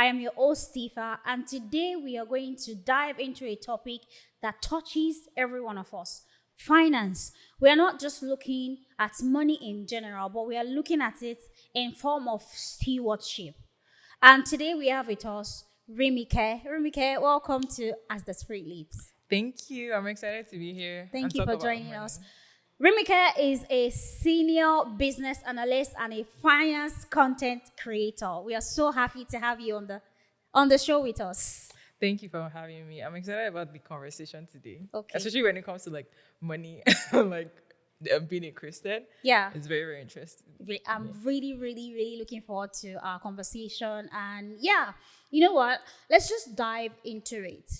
I am your host, Tifa, and today we are going to dive into a topic that touches every one of us: finance. We are not just looking at money in general, but we are looking at it in form of stewardship. And today we have with us Rimike. Rimike, welcome to As the Spirit Leads. Thank you. I'm excited to be here. Thank and you talk for about joining money. us. Rimike is a senior business analyst and a finance content creator. We are so happy to have you on the show with us. Thank you for having me. I'm excited about the conversation today. Okay. Especially when it comes to like money, like being a Christian. Yeah. It's very, very interesting. I'm really looking forward to our conversation. And yeah, you know what? Let's just dive into it.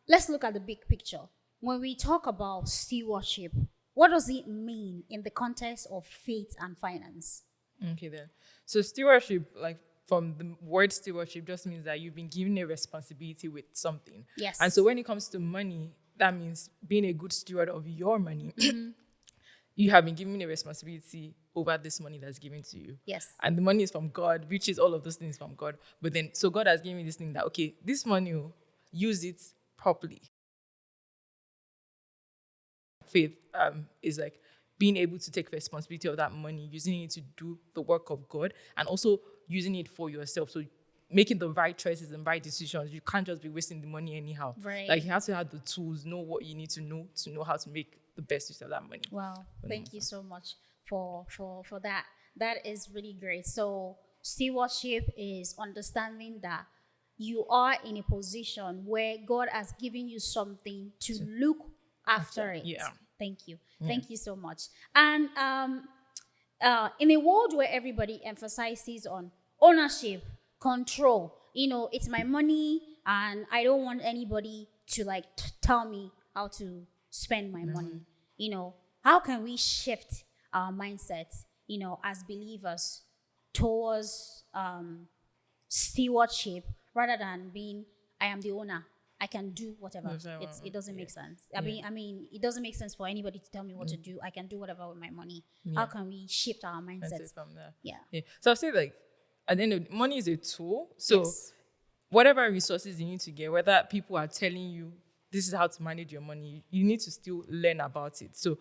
Let's look at the big picture. When we talk about stewardship, what does it mean in the context of faith and finance? Okay, then. So stewardship, like from the word stewardship, just means that you've been given a responsibility with something. Yes. And so when it comes to money, that means being a good steward of your money. You have been given a responsibility over this money that's given to you. Yes. And the money is from God, which is all of those things from God. But then, so God has given me this thing that, okay, this money, use it properly. Faith is like being able to take responsibility of that money, using it to do the work of God, and also using it for yourself. So making the right choices and right decisions. You can't just be wasting the money anyhow. Right. Like you have to have the tools, know what you need to know how to make the best use of that money. Wow. Thank you so much for that. That is really great. So stewardship is understanding that you are in a position where God has given you something to look after it. Yeah. Thank you. Thank you so much. And in a world where everybody emphasizes on ownership, control, it's my money and I don't want anybody to tell me how to spend my money. How can we shift our mindset, as believers towards stewardship rather than being, I am the owner, I can do whatever. It doesn't make sense. I mean, it doesn't make sense for anybody to tell me what to do. I can do whatever with my money. How can we shift our mindset from there? Yeah. So I'll say at the end of money is a tool. So whatever resources you need to get, whether people are telling you this is how to manage your money, you need to still learn about it. So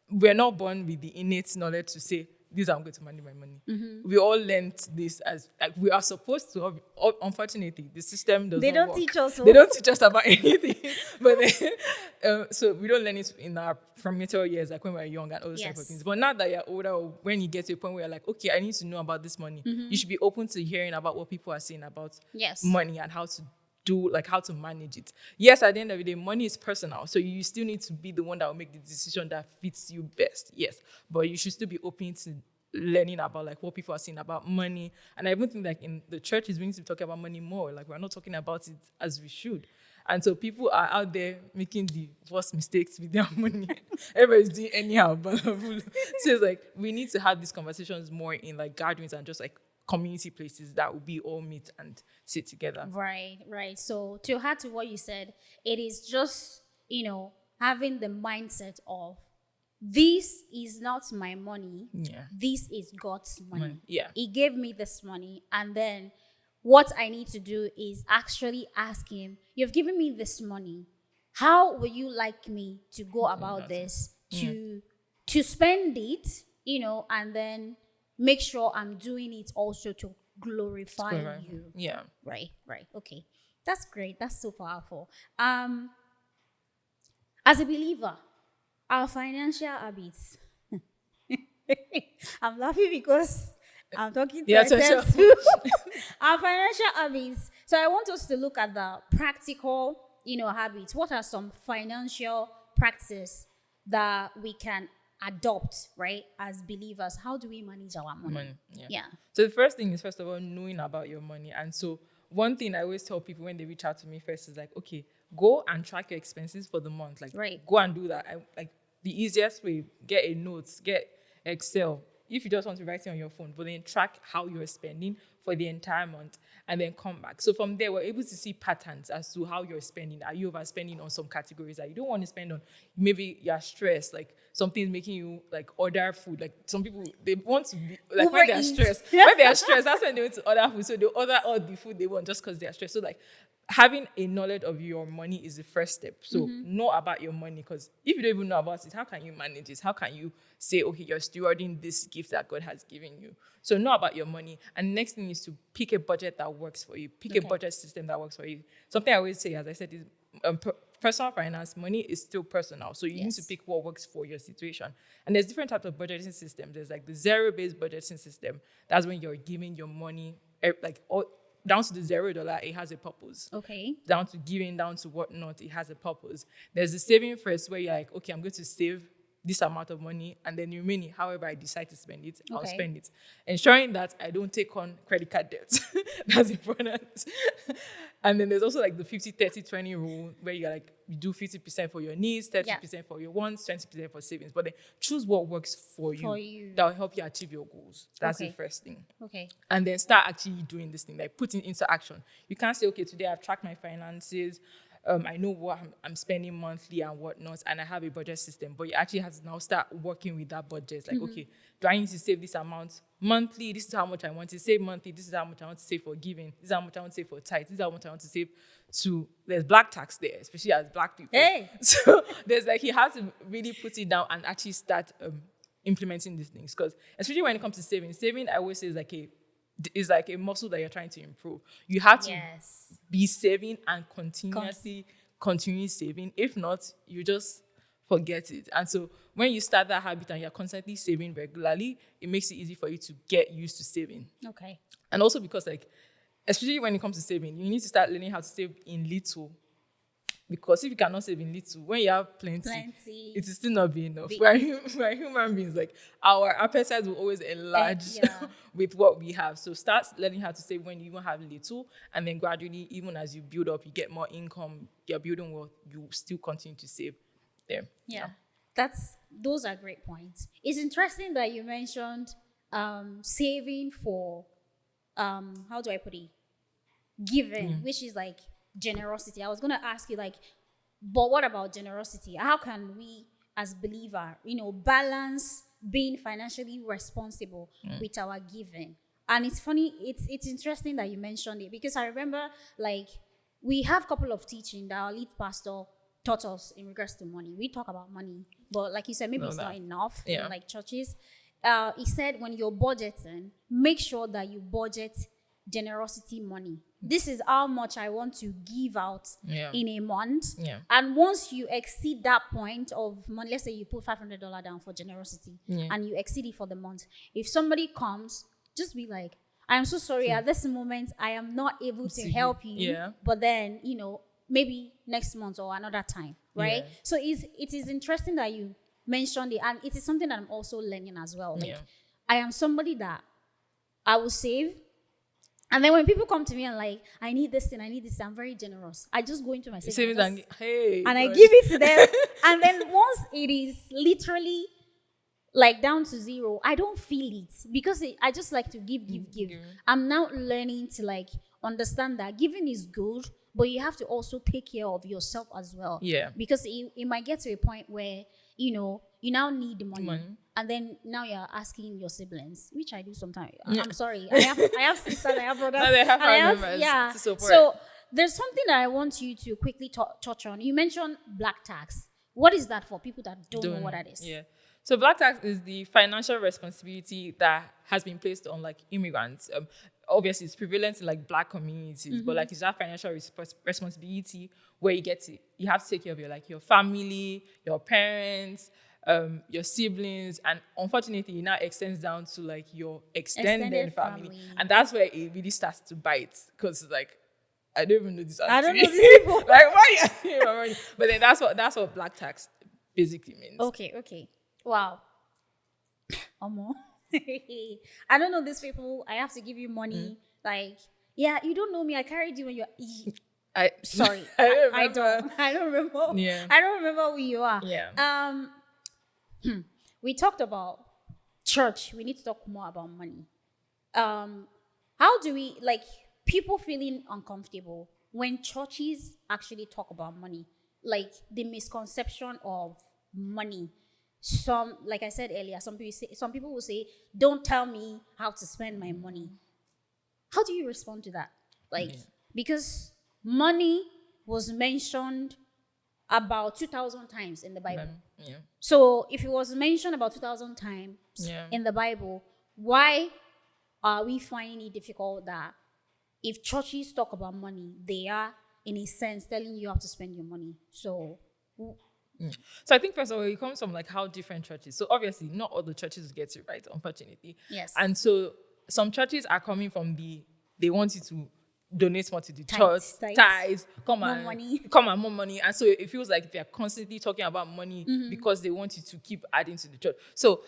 we're not born with the innate knowledge to say, this is how I'm going to manage my money. We all learned this as we are supposed to. Unfortunately, the system doesn't. They don't work. teach us. They don't teach us about anything. But so we don't learn it in our formative years, like when we're young and all those type of things. But now that you're older, or when you get to a point where you're like, okay, I need to know about this money, you should be open to hearing about what people are saying about money and how to do, how to manage it. Yes, at the end of the day, money is personal. So you still need to be the one that will make the decision that fits you best. Yes. But you should still be open to learning about what people are saying about money. And I even think in the churches, we need to talk about money more. We're not talking about it as we should. And so people are out there making the worst mistakes with their money. Everybody's doing anyhow. But so it's we need to have these conversations more in gatherings and just community places that will be all meet and sit together. Right. So to add to what you said, it is just, having the mindset of this is not my money. Yeah. This is God's money. Yeah. He gave me this money. And then what I need to do is actually ask him, you've given me this money. How would you like me to go about this to spend it, and then make sure I'm doing it also to glorify you. Yeah. Right. Okay. That's great. That's so powerful. As a believer, our financial habits. I'm laughing because I'm talking to myself too. Our financial habits. So I want us to look at the practical, habits. What are some financial practices that we can adopt, right, as believers? How do we manage our money? Yeah. So the first thing is, first of all, knowing about your money. And so one thing I always tell people when they reach out to me first is okay, go and track your expenses for the month. Go and do that. The easiest way, get a note, get Excel, if you just want to write it on your phone, but then track how you're spending for the entire month and then come back. So from there, we're able to see patterns as to how you're spending. Are you overspending on some categories that you don't want to spend on? Maybe you're stressed, like something's making you like order food. Like some people, they want to be like when they're stressed. When they're stressed, that's when they want to order food. So they order all the food they want just because they're stressed. So like having a knowledge of your money is the first step. So know about your money, because if you don't even know about it, how can you manage it? How can you say, okay, you're stewarding this gift that God has given you? So know about your money. And the next thing is to pick a budget that works for you. Pick a budget system that works for you. Something I always say, as I said, is personal finance, money is still personal. So you need to pick what works for your situation. And there's different types of budgeting systems. There's like the zero-based budgeting system. That's when you're giving your money, like all down to the $0, it has a purpose. Okay. Down to giving, down to whatnot, it has a purpose. There's the saving first, where you're like, okay, I'm going to save this amount of money, and then the remaining, however I decide to spend it, I'll spend it. Ensuring that I don't take on credit card debt. That's important. And then there's also like the 50-30-20 rule, where you're like, you do 50% for your needs, 30% for your wants, 20% for savings. But then choose what works for you. That will help you achieve your goals. That's the first thing. Okay. And then start actually doing this thing, like putting into action. You can't say, okay, today I've tracked my finances. I know what I'm spending monthly and whatnot, and I have a budget system. But you actually have to now start working with that budget. Like, okay, do I need to save this amount monthly? This is how much I want to save monthly. This is how much I want to save for giving. This is how much I want to save for tithe. This is how much I want to save to. There's black tax there, especially as black people. Hey. So there's like, you have to really put it down and actually start implementing these things. Because especially when it comes to saving, I always say is like a muscle that you're trying to improve. You have to be saving and continue saving. If not, you just forget it. And so when you start that habit and you're constantly saving regularly, it makes it easy for you to get used to saving. Okay. And also because like, especially when it comes to saving, you need to start learning how to save in little. Because if you cannot save in little, when you have plenty, it will still not be enough. We're human beings. Like our appetites will always enlarge with what we have. So start learning how to save when you even have little, and then gradually, even as you build up, you get more income, you're building wealth, you still continue to save there. Yeah. Those are great points. It's interesting that you mentioned saving for how do I put it? Giving, which is like generosity. I was going to ask you, like, but what about generosity? How can we as believer, balance being financially responsible with our giving? And it's funny, it's interesting that you mentioned it, because I remember, like, we have a couple of teaching that our lead pastor taught us in regards to money. We talk about money, but like you said, maybe it's not enough in like churches. He said, when you're budgeting, make sure that you budget generosity money. This is how much I want to give out in a month. And once you exceed that point of money, let's say you put $500 down for generosity and you exceed it for the month. If somebody comes, just be like, I'm so sorry, at this moment, I am not able to help you. But then, maybe next month or another time, right? So it is interesting that you mentioned it. And it is something that I'm also learning as well. Like, I am somebody that I will save. And then when people come to me and like, I need this thing, I'm very generous. I just go into my savings and I give it to them. And then once it is literally like down to zero, I don't feel it, because I just like to give. I'm now learning to like understand that giving is good, but you have to also take care of yourself as well. Because it might get to a point where, you now need the money. And then now you're asking your siblings, which I do sometimes. I'm sorry. I have sisters, I have brothers. No, they have family members to support. So there's something that I want you to quickly touch on. You mentioned black tax. What is that for people that don't know what that is? So black tax is the financial responsibility that has been placed on like immigrants. Obviously, it's prevalent in like black communities, but like it's that financial responsibility where you have to take care of your family, your parents, your siblings, and unfortunately, it now extends down to like your extended family. And that's where it really starts to bite, because like, I don't even know this. I don't know these people. Like, why are you asking my money? But then that's what black tax basically means. Okay. Wow. I don't know these people. I have to give you money. Like, you don't know me. I carried you when you're. Sorry, I don't remember. I don't remember who you are. We talked about church, we need to talk more about money. How do we, like, people feeling uncomfortable when churches actually talk about money, like the misconception of money. Some, like I said earlier, some people will say, don't tell me how to spend my money. How do you respond to that? Like, because money was mentioned about 2,000 times in the Bible. Yeah. So if it was mentioned about 2,000 times Yeah. in the Bible, why are we finding it difficult that if churches talk about money, they are, in a sense, telling you how to spend your money? So So I think first of all, it comes from like how different churches. So obviously, not all the churches get it right, unfortunately. yes. And so some churches are coming from they want you to donate more to the Tithes, church, tithes, tithes, come more and money. come and more money. And so it feels like they're constantly talking about money Mm-hmm. because they want you to keep adding to the church. So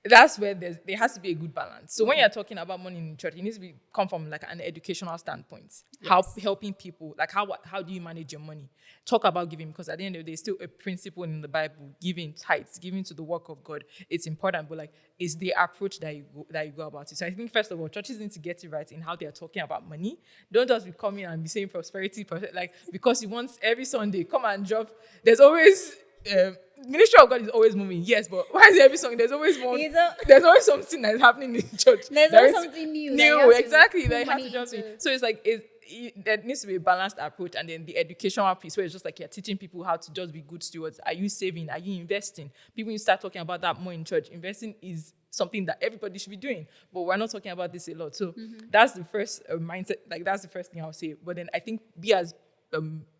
that's where there has to be a good balance. So when you're talking about money in the church, it needs to come from like an educational standpoint. Helping people, like how do you manage your money? Talk about giving, because at the end of the day, it's still a principle in the Bible. Giving tithes, giving to the work of God, it's important. But like, it's the approach that you go about it. So I think first of all, churches need to get it right in how they are talking about money. Don't just be coming and be saying prosperity, like because you want every Sunday come and drop. There's always ministry of God is always moving, yes, but why is it every song? There's always one. There's always something that's happening in the church. There's always something new. Exactly. That you have to just be. So it's like there needs to be a balanced approach, and then the educational piece where it's just like you're teaching people how to just be good stewards. Are you saving? Are you investing? People need to start talking about that more in church. Investing is something that everybody should be doing, but we're not talking about this a lot. So that's the first mindset. Like that's the first thing I'll say. But then I think be as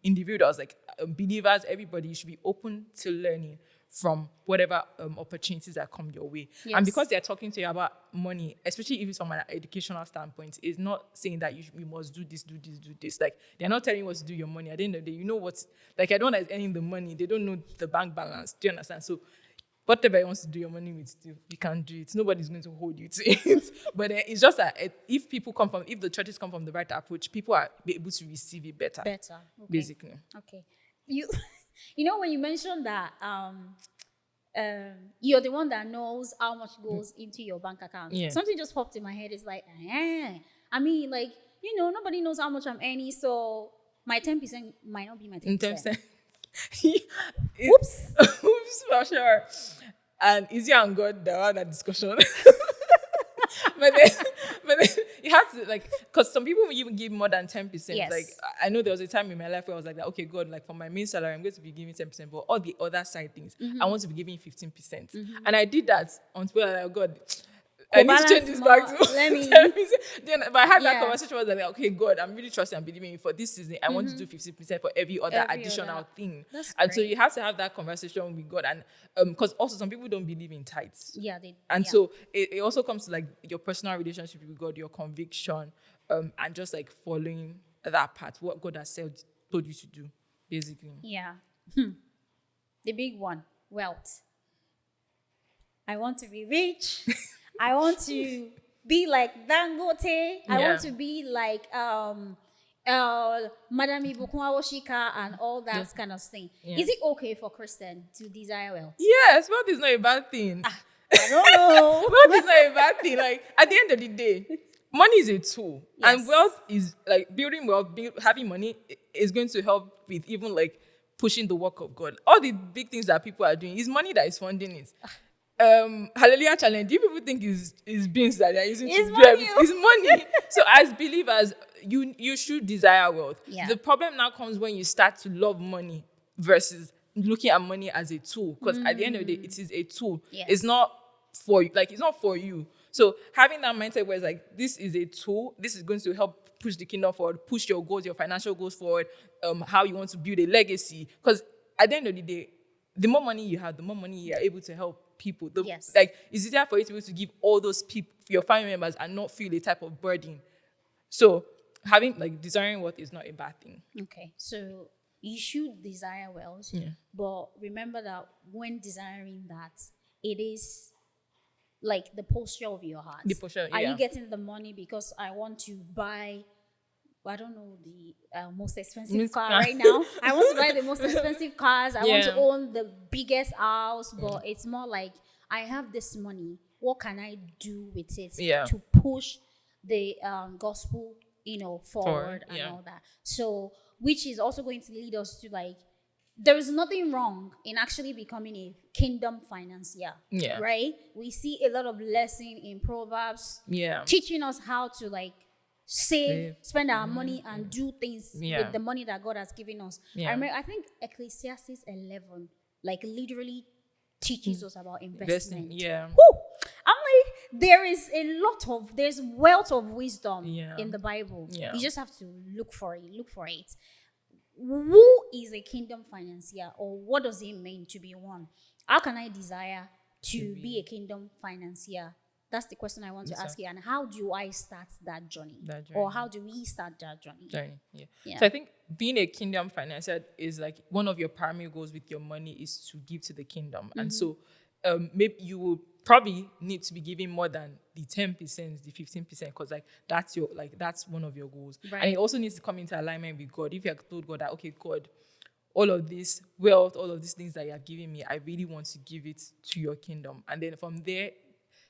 individuals, like believers, everybody should be open to learning from whatever opportunities that come your way. Yes. And because they're talking to you about money, especially if it's from an educational standpoint, it's not saying that you must do this. Like, they're not telling you what to do your money. At the end of the day, you know what, like, I don't know earning the money. They don't know the bank balance. Do you understand? So whatever you want to do your money with, you can do it. Nobody's going to hold you to it. But it's just that if the churches come from the right approach, people are be able to receive it better. Okay. Basically. Okay. You know, when you mentioned that you're the one that knows how much goes into your bank account, something just popped in my head. It's like, I mean, like, nobody knows how much I'm earning, so my 10% might not be my 10%. Oops, for sure. And easy and God, they had that discussion. but then you have to, like, because some people will even give more than 10%. Yes. Like, I know there was a time in my life where I was like, okay, God, like, for my main salary, I'm going to be giving 10%, but all the other side things, I want to be giving 15%. And I did that until I was like, God, I need to change this back to let me. Then, but I had that conversation. I was like, okay, God, I'm really trusting and believing you for this season. I want to do 50% for every other additional thing. And so you have to have that conversation with God. And because also some people don't believe in tithes. So it also comes to like your personal relationship with God, your conviction, and just like following that path, what God has told you to do, basically. Yeah. The big one, wealth. I want to be rich. I want to be like Dangote. I want to be like Madame Ibukun Awoshika and all that kind of thing. Is it okay for Christian to desire wealth? Yes, wealth is not a bad thing. I don't know. Wealth is not a bad thing. Like, at the end of the day, money is a tool. And wealth is like building wealth, having money is going to help with even like pushing the work of God. All the big things that people are doing, is money that is funding it. Hallelujah challenge. Do you people think is beans that they're using to do everything? It's money. So as believers, you should desire wealth. The problem now comes when you start to love money versus looking at money as a tool. Because at the end of the day, it is a tool. It's not for you. Like, it's not for you. So having that mindset where it's like, this is a tool. This is going to help push the kingdom forward, push your goals, your financial goals forward. How you want to build a legacy. Because at the end of the day, the more money you have, the more money you are able to help people. Like, it's easier for you to be able to give all those people, your family members, and not feel a type of burden. So having, like, desiring wealth is not a bad thing. Okay, so you should desire wealth, but remember that when desiring that, it is like the posture of your heart. Are you getting the money because I want to buy, I don't know, the most expensive car right now. I want to buy the most expensive cars. I want to own the biggest house. But it's more like, I have this money what can I do with it Yeah. to push the gospel, forward and yeah. all that. So, which is also going to lead us to like, there is nothing wrong in actually becoming a kingdom financier. Yeah. Right? We see a lot of lesson in Proverbs Yeah. teaching us how to like save, Save. spend our money and do things Yeah. with the money that God has given us. Yeah. I think Ecclesiastes 11 like literally teaches us about Investing. investment. Yeah. Woo! I'm like, there's wealth of wisdom Yeah. in the Bible. Yeah. You just have to look for it. Who is a kingdom financier, or what does it mean to be one? How can I desire to be a kingdom financier? That's the question I want to ask you. And how do I start that journey? Or how do we start that journey? Yeah. Yeah. So I think being a kingdom financier is like one of your primary goals with your money is to give to the kingdom. And so maybe you will probably need to be giving more than the 10%, the 15%, because like that's one of your goals. Right. And it also needs to come into alignment with God. If you have told God that, okay, God, all of this wealth, all of these things that you have given me, I really want to give it to your kingdom. And then from there,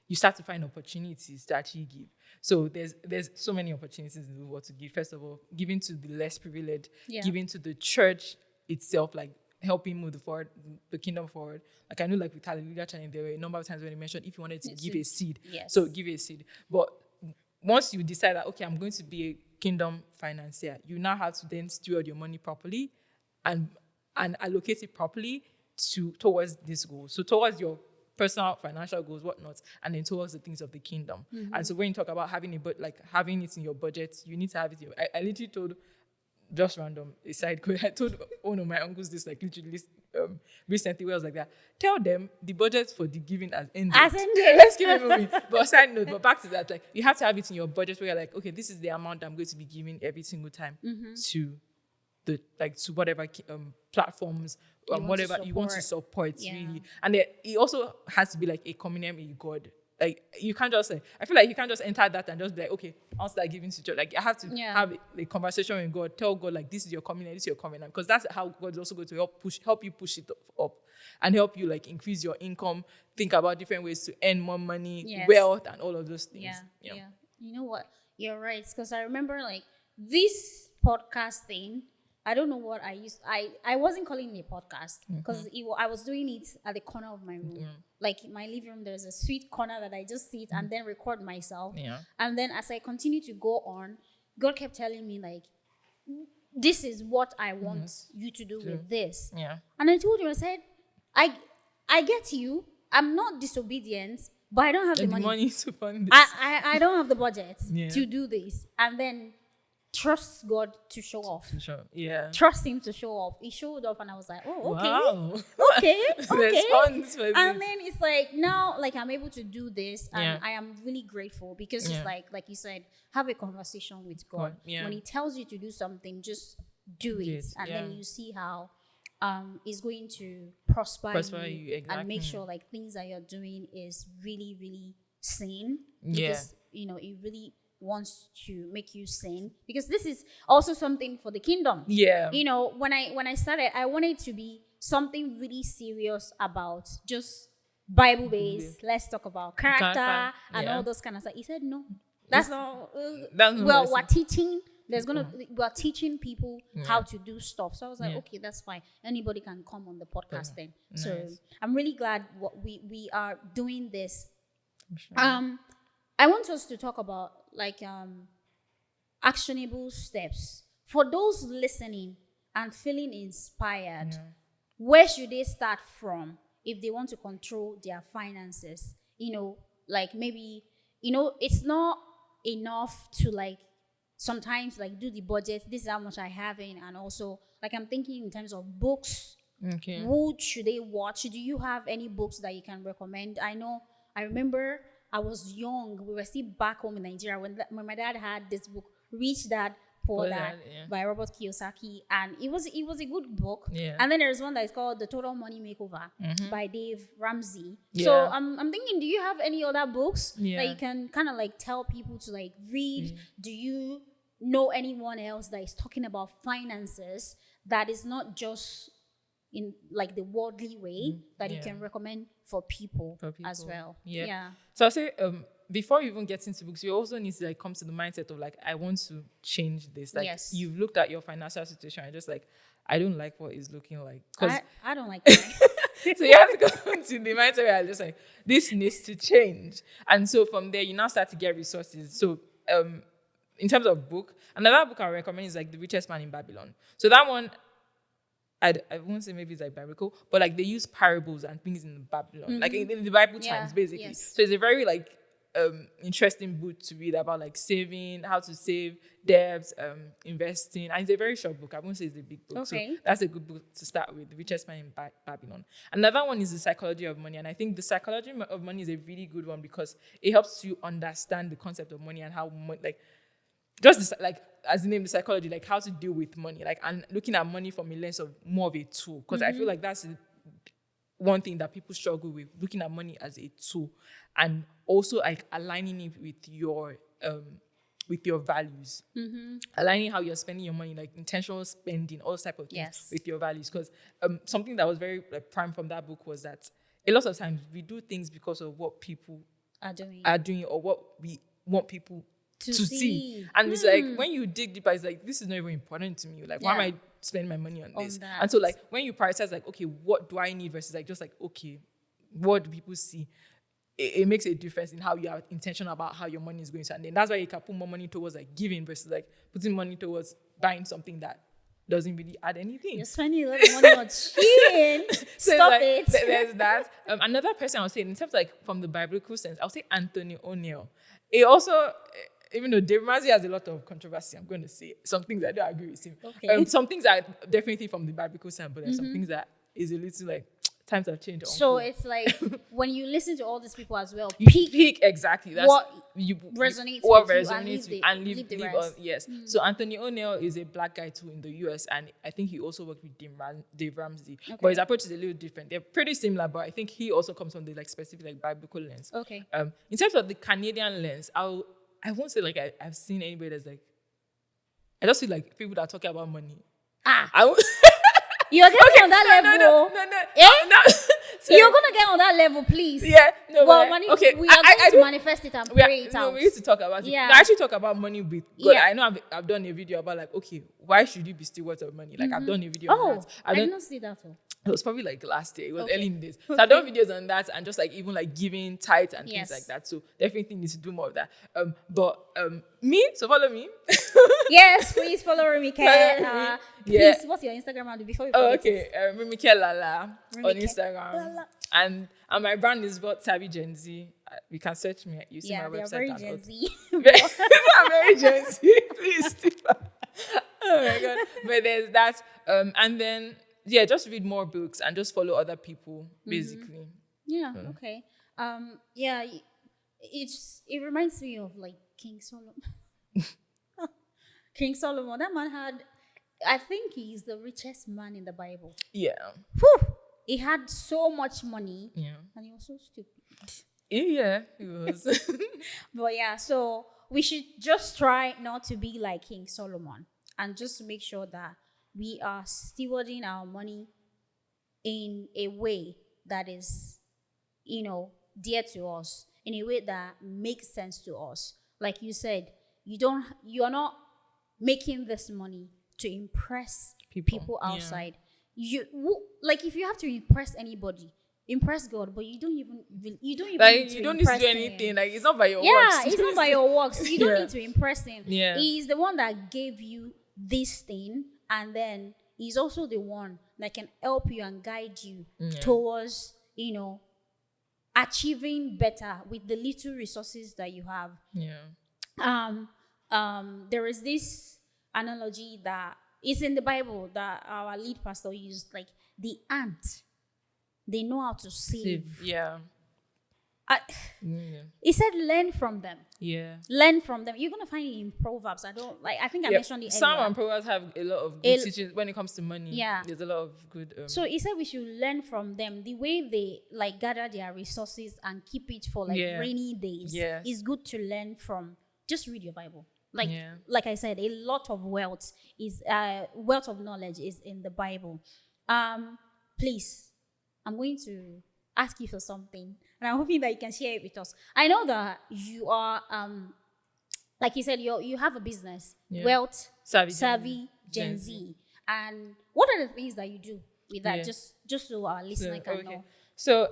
you start to find opportunities to actually give. So there's so many opportunities in the world to give. First of all, giving to the less privileged, giving to the church itself, like helping move the kingdom forward. Like I know, like with Hallelujah Channel, there were a number of times when you mentioned if you wanted to give a seed, so give a seed. But once you decide that, okay, I'm going to be a kingdom financier, you now have to then steward your money properly and allocate it properly towards this goal. So towards your personal financial goals, whatnot, and then towards the things of the kingdom. And so when you talk about having having it in your budget, you need to have it. I literally told, just random aside, I told one of my uncles this like literally recently, where I was like that. Tell them the budget for the giving has ended. Let's keep it moving. But side note, but back to that, like you have to have it in your budget where you're like, okay, this is the amount I'm going to be giving every single time to whatever platforms, whatever you want to support, really. And it also has to be like a communion with God. Like you can't just say, I feel like you can't just enter that and just be like, okay, I'll start giving to church. Like I have to have a conversation with God, tell God like this is your covenant, this is your covenant, because that's how God is also going to help you push it up and help you like increase your income, think about different ways to earn more money, wealth, and all of those things. Yeah. You know what? You're right, because I remember like this podcast thing. I don't know what I used. I wasn't calling it a podcast because I was doing it at the corner of my room. Like in my living room, there's a sweet corner that I just sit and then record myself. And then as I continue to go on, God kept telling me like, this is what I want you to do with this. And I told you, I said, I get you. I'm not disobedient, but I don't have the money to fund this. I don't have the budget to do this. And then trust God to show off. Trust Him to show off. He showed up, and I was like, "Oh, okay, wow. okay." There's funds for and this. then it's like now, like I'm able to do this, and I am really grateful because it's like you said, have a conversation with God. When He tells you to do something, just do it, and then you see how is going to prosper you exactly. and make sure like things that you're doing is really, really sane because it really wants to make you sane, because this is also something for the kingdom. When I started, I wanted to be something really serious about just Bible based. Let's talk about character and all those kind of stuff. He said no, that's not well, we're teaching. We're teaching people how to do stuff. So I was like, okay, that's fine. Anybody can come on the podcast then. Nice. So I'm really glad what we are doing this. Sure. I want us to talk about like actionable steps for those listening and feeling inspired. Where should they start from if they want to control their finances? Like maybe it's not enough to like sometimes like do the budget. This is how much I have in, and also like I'm thinking in terms of books. Okay. What should they watch? Do you have any books that you can recommend? I remember I was young. We were still back home in Nigeria when my dad had this book, Rich Dad, Poor Dad, by Robert Kiyosaki, and it was a good book. And then there's one that is called The Total Money Makeover by Dave Ramsey. So I'm thinking, do you have any other books that you can kind of like tell people to like read? Do you know anyone else that is talking about finances that is not just in like the worldly way that you Yeah. can recommend for people, For people. as well. Yeah. So I'll say, before you even get into books, you also need to like come to the mindset of like, I want to change this. Like Yes. you've looked at your financial situation and just like, I don't like what it's looking like. Because I don't like that. so you have to go into the mindset where I'm just like, this needs to change. And so from there, you now start to get resources. So in terms of book, another book I recommend is like The Richest Man in Babylon. So that one, I won't say maybe it's like biblical, but like they use parables and things in Babylon, like in the Bible Yeah, times, basically. yes. So it's a very like interesting book to read about like saving, how to save, debts, investing, and it's a very short book. I won't say it's a big book. Okay. So that's a good book to start with, The Richest Man in Babylon. Another one is The Psychology of Money, and I think The Psychology of Money is a really good one because it helps you understand the concept of money and how like just this, like as the name, the psychology, like how to deal with money, like and looking at money from a lens of more of a tool. Because I feel like that's one thing that people struggle with, looking at money as a tool, and also like aligning it with your values, aligning how you're spending your money, like intentional spending, all type of things Yes. with your values. Because something that was very like, prime from that book was that a lot of times we do things because of what people Are doing doing or what we want people to see. see. And it's like when you dig deeper, it's like this is not even important to me. Like why am Yeah. I spending my money on this? that. And so like when you prioritize like, okay, what do I need versus like just like, okay, what do people see? It makes a difference in how you are intentional about how your money is going to. And then that's why you can put more money towards like giving versus like putting money towards buying something that doesn't really add anything. You're spending a lot of money on cheating. So Stop like, it. There's that. Another person I would say, in terms of like from the biblical sense, I'll say Anthony O'Neill. It also, even though Dave Ramsey has a lot of controversy, I'm going to say some things I don't agree with him. Okay. Some things are definitely from the biblical sense, but there's some things that is a little like times have changed. So it's like when you listen to all these people as well, You pick exactly. That's what you resonates what with you resonates and leave with the- and leave the leave rest. yes. So Anthony O'Neill is a black guy too in the US, and I think he also worked with Dave Ramsey. But his approach is a little different. They're pretty similar, but I think he also comes from the like specific like biblical lens. Okay. In terms of the Canadian lens, I won't say like I've seen anybody that's like, I just feel like people that are talking about money. I won't, You're getting on that level. no. Eh? No. So, You're gonna get on that level, please. yeah, no, Well, but, money, okay. we are going to don't- manifest it and pray it out. we used to talk about it. Yeah. No, I actually talk about money with God. Yeah. I know I've done a video about like, okay, why should you be stewards of money? Like I've done a video on Oh, that. I did not see that. It was probably like last year. It was Okay. early in this. So I've done videos on that and just like even like giving tithes and Yes. things like that. So definitely need to do more of that. But so follow me. Yes, please follow Remike. Yeah. Please, what's your Instagram handle before we Oh, forget okay. it? Remike Lala on Remike Instagram. Lala. And my brand is what Savvy Gen Z. You can search me. You see Yeah, my they are website. very and Gen all. Z. I'm very Gen Z. Please, Stephen. Oh my god. But there's that. And then just read more books and just follow other people, basically. Yeah. Okay. Yeah. It reminds me of like King Solomon. King Solomon. That man had. I think he's the richest man in the Bible. Yeah. Whew! He had so much money, Yeah. and he was so stupid. Yeah, it was. But yeah, so we should just try not to be like King Solomon and just make sure that we are stewarding our money in a way that is, dear to us, in a way that makes sense to us. Like you said, you are not making this money to impress people Yeah. outside. Like if you have to impress anybody, impress God, but you don't even like need to you don't need to impress do him. anything. Like it's not by your Yeah, works. it's not by your works. You don't Yeah. need to impress him. Yeah. He's the one that gave you this thing, and then he's also the one that can help you and guide you towards, achieving better with the little resources that you have. Yeah. There is this analogy that is in the Bible that our lead pastor used, like the ant. They know how to save. Yeah. He said, learn from them. Yeah. Learn from them. You're gonna find it in Proverbs. I think I mentioned it Some earlier. and Proverbs have a lot of good teachings when it comes to money. Yeah. There's a lot of good. So he said we should learn from them. The way they like gather their resources and keep it for like rainy days. Yes. It's good to learn from. Just read your Bible. Yeah. Like I said, a lot of wealth of knowledge is in the Bible. please, I'm going to ask you for something, and I'm hoping that you can share it with us. I know that you are, like you said, you have a business, wealth savvy Gen Z. And what are the things that you do with that? Just so our listener can know. So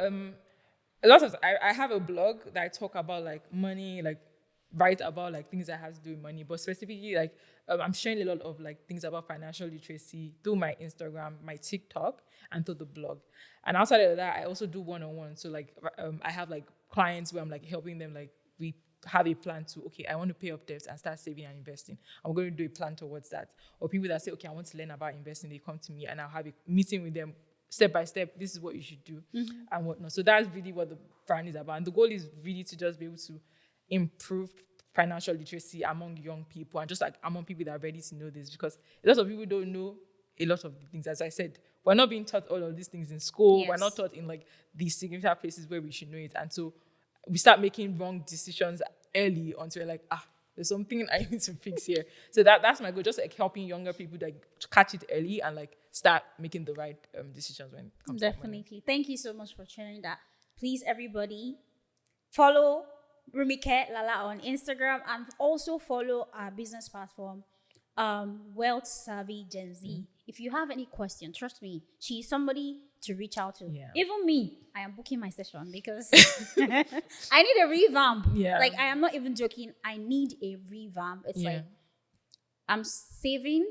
a lot of I have a blog that I talk about like money, like write about like things that has to do with money, but specifically like I'm sharing a lot of like things about financial literacy through my Instagram, my TikTok, and through the blog. And outside of that, I also do one-on-one. So like I have like clients where I'm like helping them, like we have a plan to, okay, I want to pay off debts and start saving and investing. I'm going to do a plan towards that. Or people that say, okay, I want to learn about investing, they come to me and I'll have a meeting with them step by step. This is what you should do and whatnot. So that's really what the brand is about. And the goal is really to just be able to improve financial literacy among young people and just like among people that are ready to know this, because a lot of people don't know a lot of the things. As I said, we're not being taught all of these things in school. We're not taught in like these significant places where we should know it. And so we start making wrong decisions early until we're like, there's something I need to fix here. So that's my goal, just like helping younger people like to catch it early and like start making the right decisions when it comes to money. Thank you so much for sharing that. Please, everybody, follow Rumike Lala on Instagram and also follow our business platform, Wealth Savvy Gen Z. If you have any question, trust me, she's somebody to reach out to. Even me, I am booking my session because I need a revamp. Like, I am not even joking. I need a revamp. It's like I'm saving,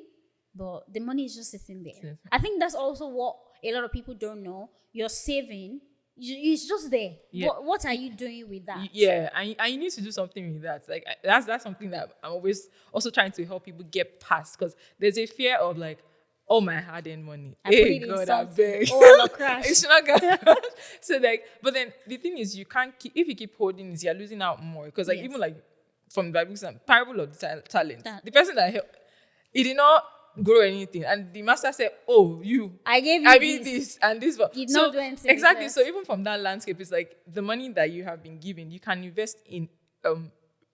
but the money is just sitting there. I think that's also what a lot of people don't know. You're saving. It's just there. What are you doing with that? And you need to do something with that. Like that's something that I'm always also trying to help people get past, because there's a fear of like, oh, my hard-earned money. Hey, God, I beg. Oh, I'll crash. It's not gonna crash. So like, but then the thing is, you can't keep, if you keep holding this, you're losing out more. Because like even like from the Bible, parable of the talent, the person that helped, he did not grow anything, and the master said, "Oh, I gave this and this." Did not do anything. Exactly. So even from that landscape, it's like the money that you have been given, you can invest in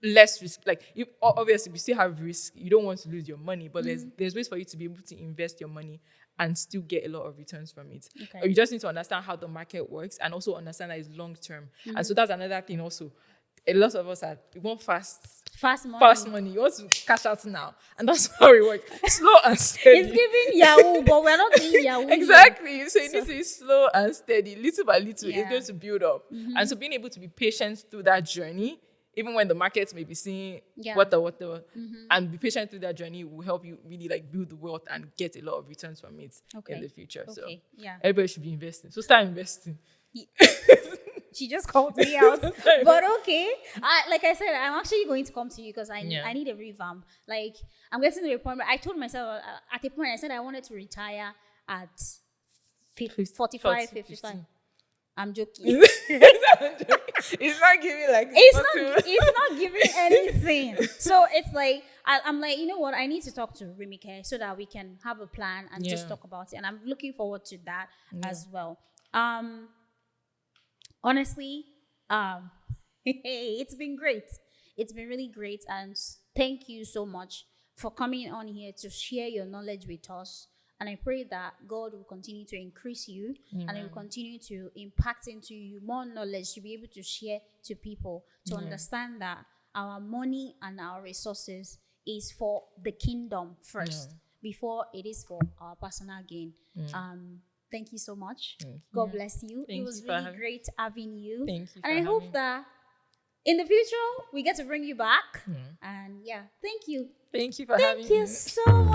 less risk. Like you obviously we still have risk. You don't want to lose your money, but there's ways for you to be able to invest your money and still get a lot of returns from it. Or you just need to understand how the market works and also understand that it's long term. And so that's another thing also. A lot of us we want fast money. You want to cash out now, and that's how it works. Slow and steady. It's giving Yahoo, but we're not doing Yahoo. Exactly. So you need to be slow and steady, little by little. It's going to build up, and so being able to be patient through that journey, even when the markets may be seeing what, and be patient through that journey will help you really like build the wealth and get a lot of returns from it in the future. So everybody should be investing. So start investing. She just called me out. But okay. Like I said, I'm actually going to come to you because I need a revamp. Like, I'm getting to the point where I told myself at a point, I said I wanted to retire at 45, 55. I'm joking. It's not giving like it's not giving anything. So it's like I'm like, you know what? I need to talk to Rumike so that we can have a plan and just talk about it. And I'm looking forward to that as well. Honestly, it's been great. It's been really great, and thank you so much for coming on here to share your knowledge with us. And I pray that God will continue to increase you and He will continue to impact into you more knowledge to be able to share to people, to understand that our money and our resources is for the kingdom first before it is for our personal gain. Thank you so much. God bless you. It was really great having you. Thank you. And I hope that in the future we get to bring you back. And thank you. Thank you for having me. Thank you so much.